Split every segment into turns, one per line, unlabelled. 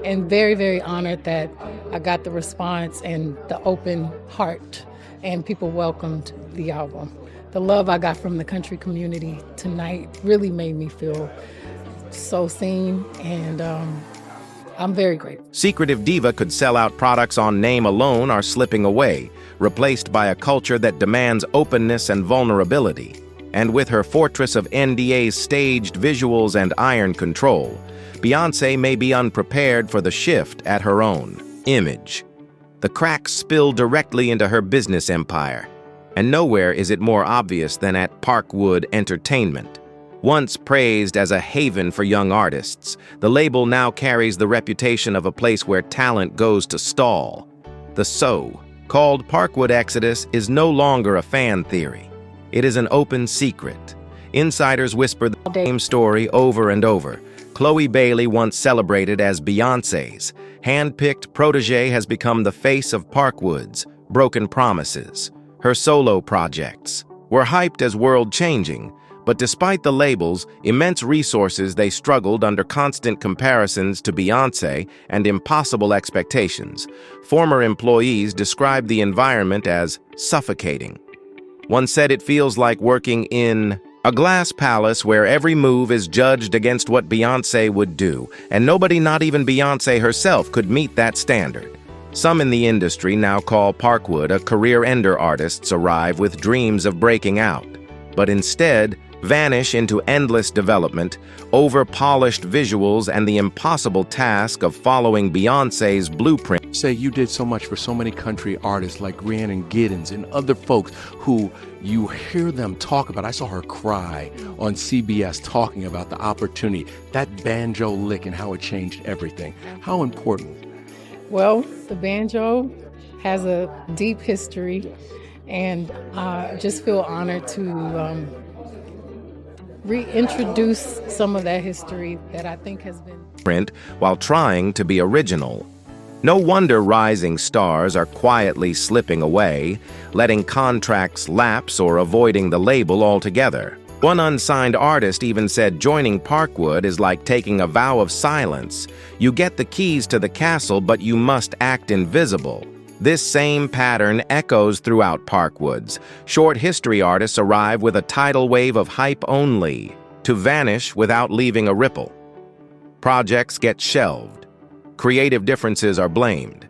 And very, very honored that I got the response and the open heart, and people welcomed the album. The love I got from the country community tonight really made me feel so seen, and I'm very grateful.
Secretive diva could sell out products on name alone are slipping away, replaced by a culture that demands openness and vulnerability. And with her fortress of NDAs, staged visuals, and iron control, Beyonce may be unprepared for the shift at her own image. The cracks spill directly into her business empire, and nowhere is it more obvious than at Parkwood Entertainment. Once praised as a haven for young artists, the label now carries the reputation of a place where talent goes to stall. The so-called Parkwood exodus is no longer a fan theory. It is an open secret. Insiders whisper the same story over and over. Chloe Bailey, once celebrated as Beyoncé's hand-picked protege, has become the face of Parkwood's broken promises. Her solo projects were hyped as world-changing, but despite the label's immense resources, they struggled under constant comparisons to Beyoncé and impossible expectations. Former employees described the environment as suffocating. One said it feels like working in a glass palace where every move is judged against what Beyoncé would do, and nobody, not even Beyoncé herself, could meet that standard. Some in the industry now call Parkwood a career-ender. Artists arrive with dreams of breaking out, but instead vanish into endless development, over-polished visuals, and the impossible task of following Beyoncé's blueprint.
Say you did so much for so many country artists like Rihanna Giddens and other folks who you hear them talk about. I saw her cry on CBS talking about the opportunity, that banjo lick and how it changed everything. How important?
Well, the banjo has a deep history, and I just feel honored to reintroduce some of that history that I think has been
print while trying to be original. No wonder rising stars are quietly slipping away, letting contracts lapse or avoiding the label altogether. One unsigned artist even said joining Parkwood is like taking a vow of silence. You get the keys to the castle, but you must act invisible. This same pattern echoes throughout Parkwoods. Short history artists arrive with a tidal wave of hype only, to vanish without leaving a ripple. Projects get shelved. Creative differences are blamed.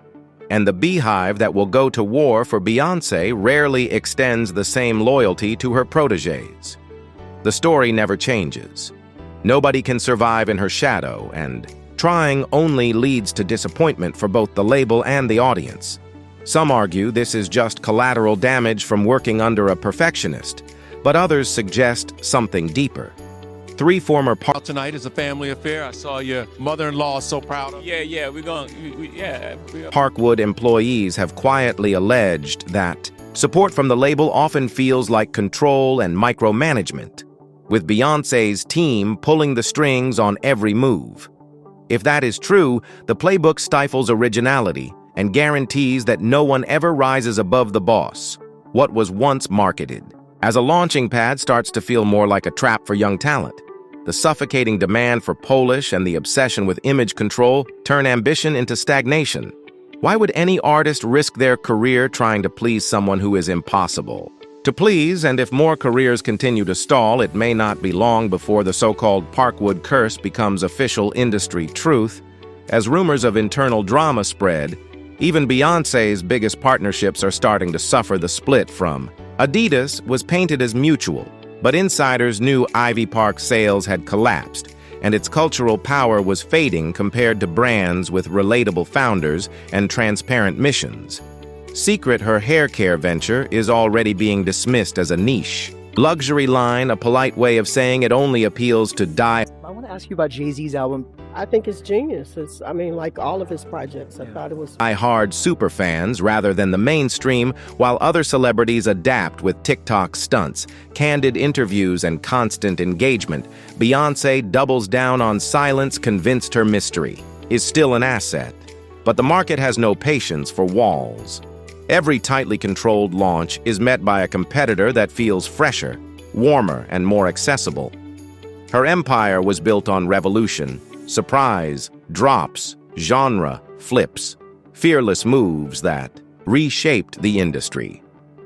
And the beehive that will go to war for Beyoncé rarely extends the same loyalty to her protégés. The story never changes. Nobody can survive in her shadow, and trying only leads to disappointment for both the label and the audience. Some argue this is just collateral damage from working under a perfectionist, but others suggest something deeper. Three former
Tonight is a family affair. I saw your mother-in-law so proud of.
Yeah, we're going.
Parkwood employees have quietly alleged that support from the label often feels like control and micromanagement, with Beyoncé's team pulling the strings on every move. If that is true, the playbook stifles originality and guarantees that no one ever rises above the boss, what was once marketed. As a launching pad starts to feel more like a trap for young talent, the suffocating demand for polish and the obsession with image control turn ambition into stagnation. Why would any artist risk their career trying to please someone who is impossible to please? And if more careers continue to stall, it may not be long before the so-called Parkwood curse becomes official industry truth. As rumors of internal drama spread, even Beyoncé's biggest partnerships are starting to suffer the split from. Adidas was painted as mutual, but insiders knew Ivy Park sales had collapsed, and its cultural power was fading compared to brands with relatable founders and transparent missions. Cécred, her haircare venture, is already being dismissed as a niche luxury line, a polite way of saying it only appeals to I
want to ask you about Jay-Z's album. I think it's genius. Like all of his projects. I thought it was
hard superfans rather than the mainstream, while other celebrities adapt with TikTok stunts, candid interviews, and constant engagement. Beyoncé doubles down on silence, convinced her mystery is still an asset. But the market has no patience for walls. Every tightly controlled launch is met by a competitor that feels fresher, warmer, and more accessible. Her empire was built on revolution, surprise, drops, genre flips, fearless moves that reshaped the industry.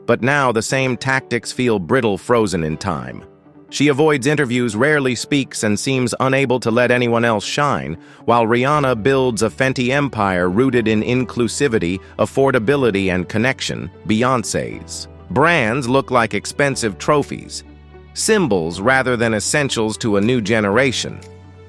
But now the same tactics feel brittle, frozen in time. She avoids interviews, rarely speaks, and seems unable to let anyone else shine, while Rihanna builds a Fenty empire rooted in inclusivity, affordability, and connection. Beyoncé's brands look like expensive trophies, symbols rather than essentials to a new generation.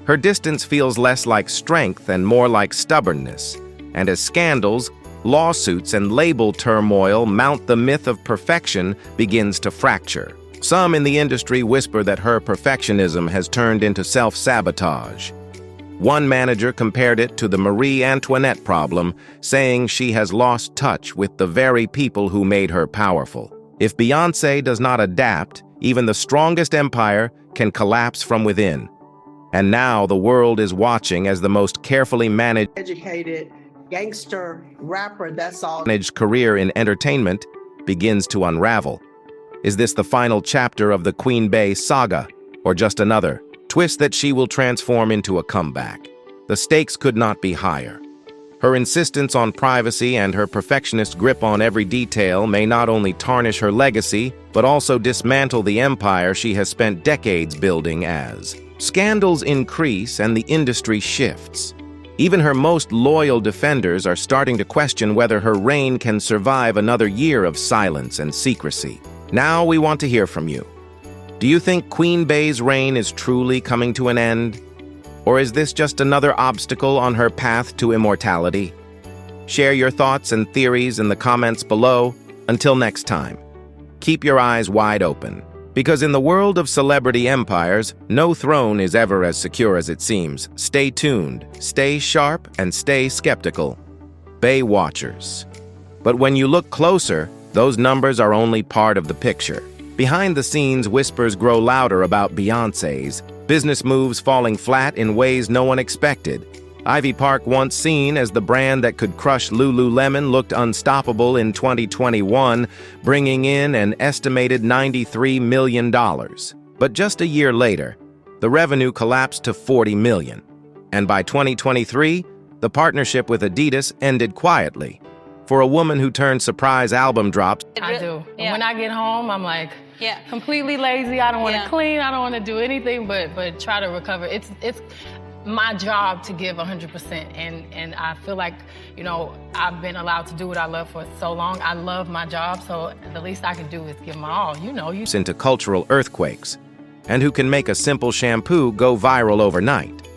Her distance feels less like strength and more like stubbornness, and as scandals, lawsuits, and label turmoil mount, the myth of perfection begins to fracture. Some in the industry whisper that her perfectionism has turned into self-sabotage. One manager compared it to the Marie Antoinette problem, saying she has lost touch with the very people who made her powerful. If Beyoncé does not adapt, even the strongest empire can collapse from within. And now the world is watching as the most carefully
Educated gangster rapper, that's all.
managed career in entertainment begins to unravel. Is this the final chapter of the Queen Bey saga, or just another twist that she will transform into a comeback? The stakes could not be higher. Her insistence on privacy and her perfectionist grip on every detail may not only tarnish her legacy, but also dismantle the empire she has spent decades building. As scandals increase and the industry shifts, even her most loyal defenders are starting to question whether her reign can survive another year of silence and secrecy. Now we want to hear from you. Do you think Queen Bey's reign is truly coming to an end? Or is this just another obstacle on her path to immortality? Share your thoughts and theories in the comments below. Until next time, keep your eyes wide open, because in the world of celebrity empires, no throne is ever as secure as it seems. Stay tuned, stay sharp, and stay skeptical. Bey Watchers. But when you look closer, those numbers are only part of the picture. Behind the scenes, whispers grow louder about Beyoncé's business moves falling flat in ways no one expected. Ivy Park, once seen as the brand that could crush Lululemon, looked unstoppable in 2021, bringing in an estimated $93 million. But just a year later, the revenue collapsed to $40 million. And by 2023, the partnership with Adidas ended quietly. For a woman who turned surprise album drops,
I do.
Yeah.
When I get home, I'm like completely lazy. I don't want to clean. I don't want to do anything but try to recover. It's my job to give 100%, and I feel like, you know, I've been allowed to do what I love for so long. I love my job, so the least I can do is give my all. You know,
into cultural earthquakes, and who can make a simple shampoo go viral overnight.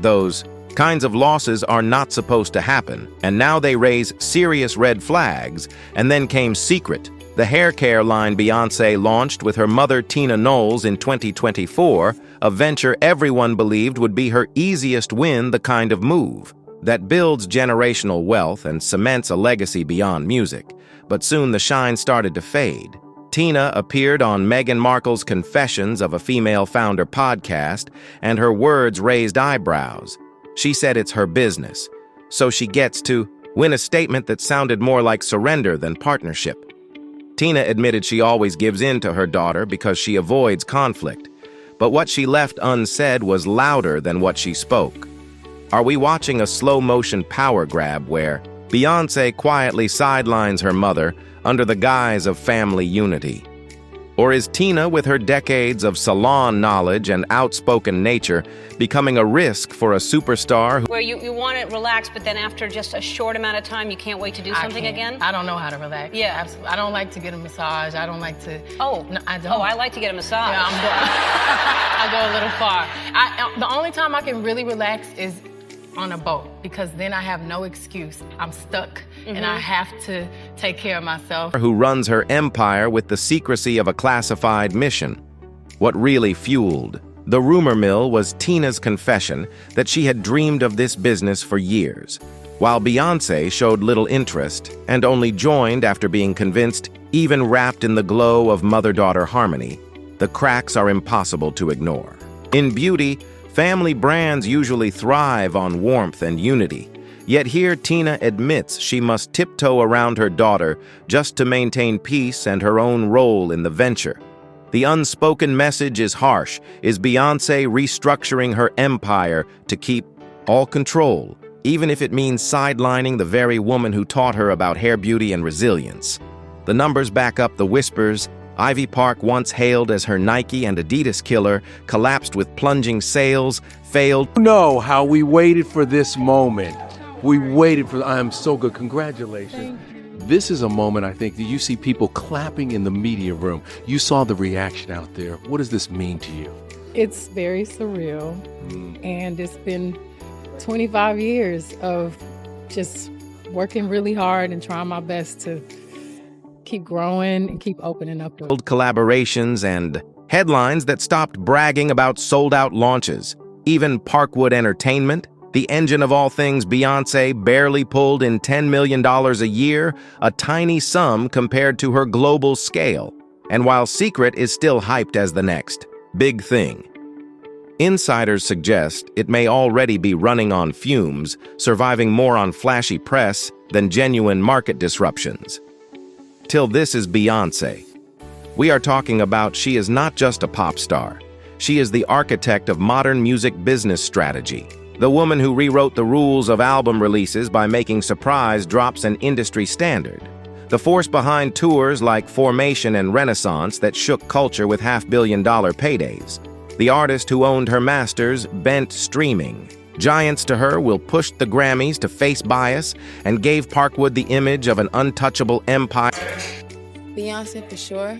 Those kinds of losses are not supposed to happen, and now they raise serious red flags. And then came Cécred, the hair care line Beyoncé launched with her mother Tina Knowles in 2024, a venture everyone believed would be her easiest win, the kind of move that builds generational wealth and cements a legacy beyond music. But soon the shine started to fade. Tina appeared on Meghan Markle's Confessions of a Female Founder podcast, and her words raised eyebrows. She said it's her business, so she gets to win a statement that sounded more like surrender than partnership. Tina admitted she always gives in to her daughter because she avoids conflict, but what she left unsaid was louder than what she spoke. Are we watching a slow-motion power grab where Beyoncé quietly sidelines her mother under the guise of family unity? Or is Tina, with her decades of salon knowledge and outspoken nature, becoming a risk for a superstar
Where you want it relaxed, but then after just a short amount of time, you can't wait to do something again?
I don't know how to relax.
Yeah.
Absolutely. I don't like to get a massage. I don't like to.
Oh,
no, I don't.
Oh, I like to get a massage.
Yeah, I go a little far. The only time I can really relax is on a boat, because then I have no excuse. I'm stuck, and I have to take care of myself.
who runs her empire with the secrecy of a classified mission? What really fueled the rumor mill was Tina's confession that she had dreamed of this business for years, while Beyoncé showed little interest and only joined after being convinced. Even wrapped in the glow of mother-daughter harmony, the cracks are impossible to ignore. In beauty, family brands usually thrive on warmth and unity. Yet here Tina admits she must tiptoe around her daughter just to maintain peace and her own role in the venture. The unspoken message is harsh. Is Beyoncé restructuring her empire to keep all control, even if it means sidelining the very woman who taught her about hair beauty and resilience. The numbers back up the whispers. Ivy Park, once hailed as her Nike and Adidas killer, collapsed with plunging sales, failed.
You know how we waited for this moment. I am so good. Congratulations. This is a moment, I think, that you see people clapping in the media room. You saw the reaction out there. What does this mean to you?
It's very surreal, and it's been 25 years of just working really hard and trying my best to keep growing and keep opening up doors.
Collaborations and headlines that stopped bragging about sold-out launches. Even Parkwood Entertainment, the engine of all things Beyonce, barely pulled in $10 million a year, a tiny sum compared to her global scale. And while Cécred is still hyped as the next big thing, insiders suggest it may already be running on fumes, surviving more on flashy press than genuine market disruptions. Till this is Beyonce. We are talking about she is not just a pop star. She is the architect of modern music business strategy. The woman who rewrote the rules of album releases by making surprise drops an industry standard. The force behind tours like Formation and Renaissance that shook culture with half-billion-dollar paydays. The artist who owned her masters bent streaming. Giants to her will push the Grammys to face bias and gave Parkwood the image of an untouchable empire.
Beyonce for sure.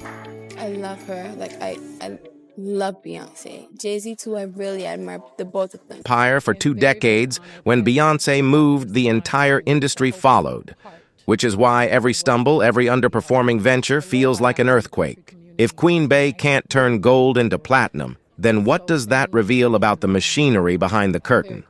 I love her. I love Beyonce. Jay-Z too, I really admire the both of them.
Empire for 2 decades. When Beyonce moved, the entire industry followed. Which is why every stumble, every underperforming venture feels like an earthquake. If Queen Bey can't turn gold into platinum, then what does that reveal about the machinery behind the curtain?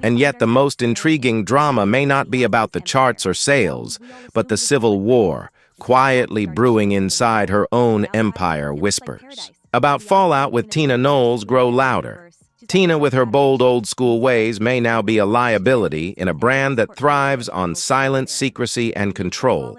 And yet the most intriguing drama may not be about the charts or sales, but the civil war, quietly brewing inside her own empire. Whispers about fallout with Tina Knowles grow louder. Tina, with her bold old-school ways, may now be a liability in a brand that thrives on silence, secrecy, and control.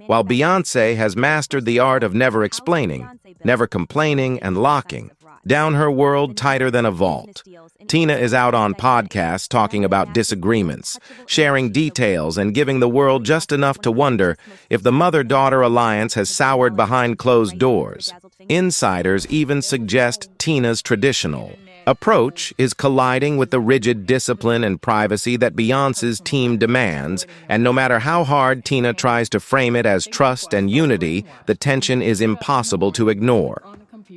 While Beyonce has mastered the art of never explaining, never complaining, and locking down her world tighter than a vault. Tina is out on podcasts talking about disagreements, sharing details, and giving the world just enough to wonder if the mother-daughter alliance has soured behind closed doors. Insiders even suggest Tina's traditional approach is colliding with the rigid discipline and privacy that Beyoncé's team demands, and no matter how hard Tina tries to frame it as trust and unity, the tension is impossible to ignore.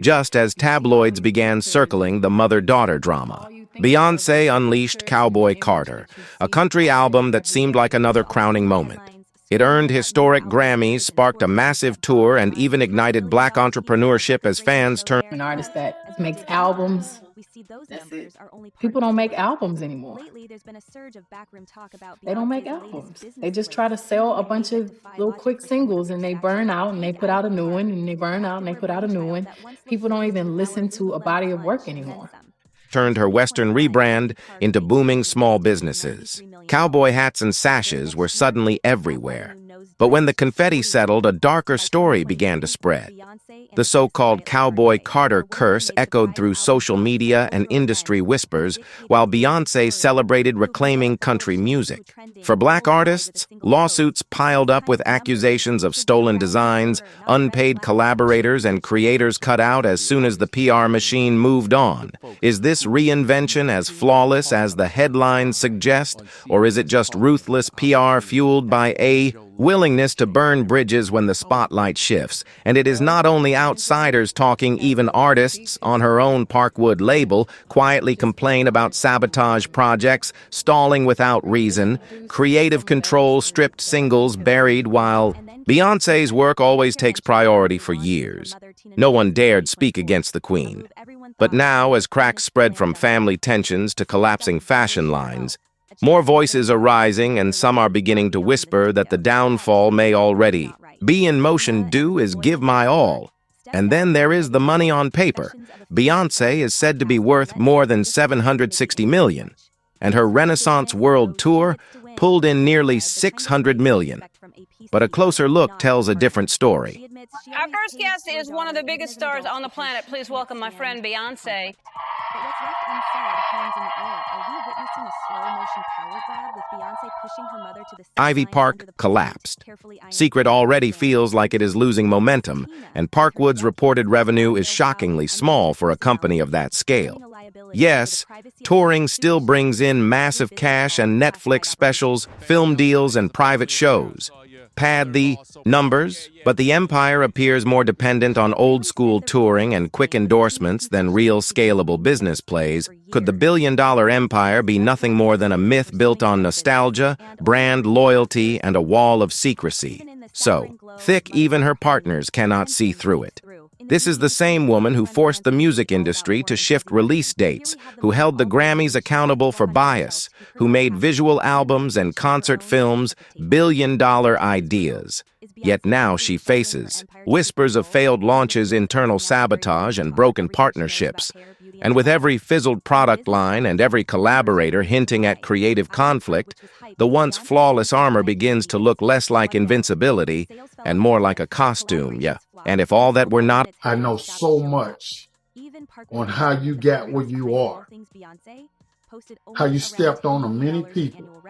Just as tabloids began circling the mother-daughter drama, Beyoncé unleashed Cowboy Carter, a country album that seemed like another crowning moment. It earned historic Grammys, sparked a massive tour, and even ignited Black entrepreneurship as fans turned.
An artist that makes albums. That's it. People don't make albums anymore. They don't make albums. They just try to sell a bunch of little quick singles, and they burn out, and they put out a new one, and they burn out, and they put out a new one. People don't even listen to a body of work anymore.
Turned her Western rebrand into booming small businesses. Cowboy hats and sashes were suddenly everywhere. But when the confetti settled, a darker story began to spread. The so-called Cowboy Carter curse echoed through social media and industry whispers, while Beyoncé celebrated reclaiming country music. For Black artists, lawsuits piled up with accusations of stolen designs, unpaid collaborators, and creators cut out as soon as the PR machine moved on. Is this reinvention as flawless as the headlines suggest, or is it just ruthless PR fueled by a willingness to burn bridges when the spotlight shifts? And it is not only outsiders talking, even artists on her own Parkwood label quietly complain about sabotage projects, stalling without reason, creative control, stripped singles buried, while Beyoncé's work always takes priority for years. No one dared speak against the queen. But now, as cracks spread from family tensions to collapsing fashion lines, more voices are rising, and some are beginning to whisper that the downfall may already be in motion. Due is give my all. And then there is the money on paper. Beyoncé is said to be worth more than $760 million, and her Renaissance World Tour pulled in nearly $600 million. But a closer look tells a different story.
Our first guest is one of the biggest stars on the planet. Please welcome my friend Beyonce.
But what's left unsaid hangs in the air. Are we witnessing a slow-motion power grab with Beyonce pushing her mother to the
Ivy Park collapsed. Cécred already feels like it is losing momentum, and Parkwood's reported revenue is shockingly small for a company of that scale. Yes, touring still brings in massive cash and Netflix specials, film deals, and private shows. Pad the numbers, but the empire appears more dependent on old-school touring and quick endorsements than real scalable business plays. Could the billion-dollar empire be nothing more than a myth built on nostalgia, brand loyalty, and a wall of secrecy? So thick even her partners cannot see through it. This is the same woman who forced the music industry to shift release dates, who held the Grammys accountable for bias, who made visual albums and concert films billion-dollar ideas. Yet now she faces whispers of failed launches, internal sabotage, and broken partnerships. And with every fizzled product line and every collaborator hinting at creative conflict, the once flawless armor begins to look less like invincibility and more like a costume, yeah. And if all that were not...
I know so much on how you got where you are, how you stepped on many people.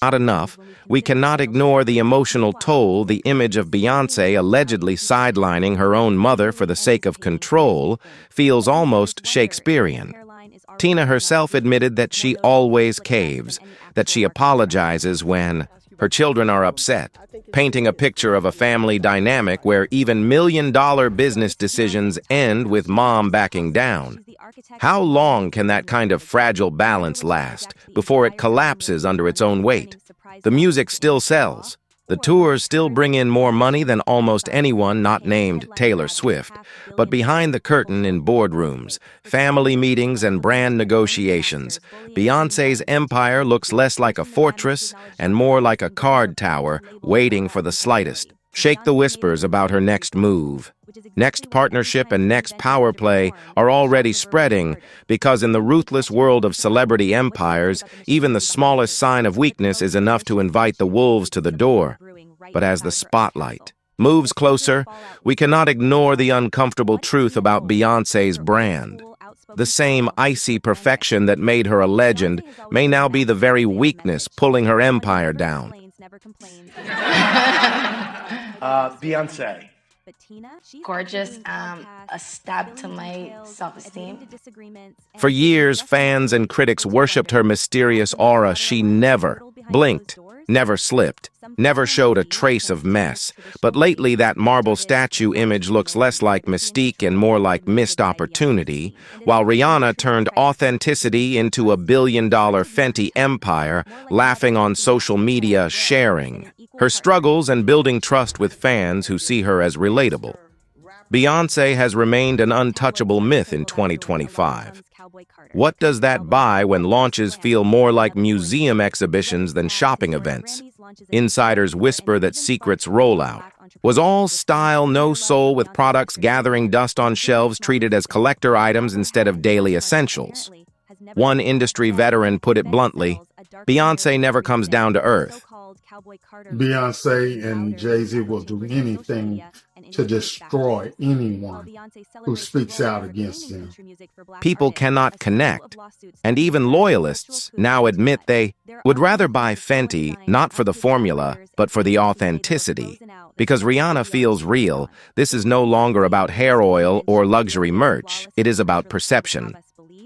Not enough, we cannot ignore the emotional toll the image of Beyoncé allegedly sidelining her own mother for the sake of control feels almost Shakespearean. Tina herself admitted that she always caves, that she apologizes when her children are upset, painting a picture of a family dynamic where even million-dollar business decisions end with mom backing down. How long can that kind of fragile balance last before it collapses under its own weight? The music still sells. The tours still bring in more money than almost anyone not named Taylor Swift. But behind the curtain in boardrooms, family meetings, and brand negotiations, Beyoncé's empire looks less like a fortress and more like a card tower waiting for the slightest. Shake the whispers about her next move. Next partnership and next power play are already spreading because in the ruthless world of celebrity empires, even the smallest sign of weakness is enough to invite the wolves to the door. But as the spotlight moves closer, we cannot ignore the uncomfortable truth about Beyoncé's brand. The same icy perfection that made her a legend may now be the very weakness pulling her empire down.
Beyonce.
Gorgeous, a stab to my self-esteem.
For years, fans and critics worshipped her mysterious aura. She never blinked, never slipped, never showed a trace of mess. But lately, that marble statue image looks less like mystique and more like missed opportunity, while Rihanna turned authenticity into a billion-dollar Fenty empire, laughing on social media, sharing her struggles and building trust with fans who see her as relatable. Beyoncé has remained an untouchable myth in 2025. What does that buy when launches feel more like museum exhibitions than shopping events? Insiders whisper that Cécred's rollout was all style, no soul, with products gathering dust on shelves treated as collector items instead of daily essentials. One industry veteran put it bluntly, Beyoncé never comes down to earth.
Beyonce and Jay-Z will do anything to destroy anyone who speaks out against them.
People cannot connect, and even loyalists now admit they would rather buy Fenty not for the formula, but for the authenticity. Because Rihanna feels real, this is no longer about hair oil or luxury merch. It is about perception.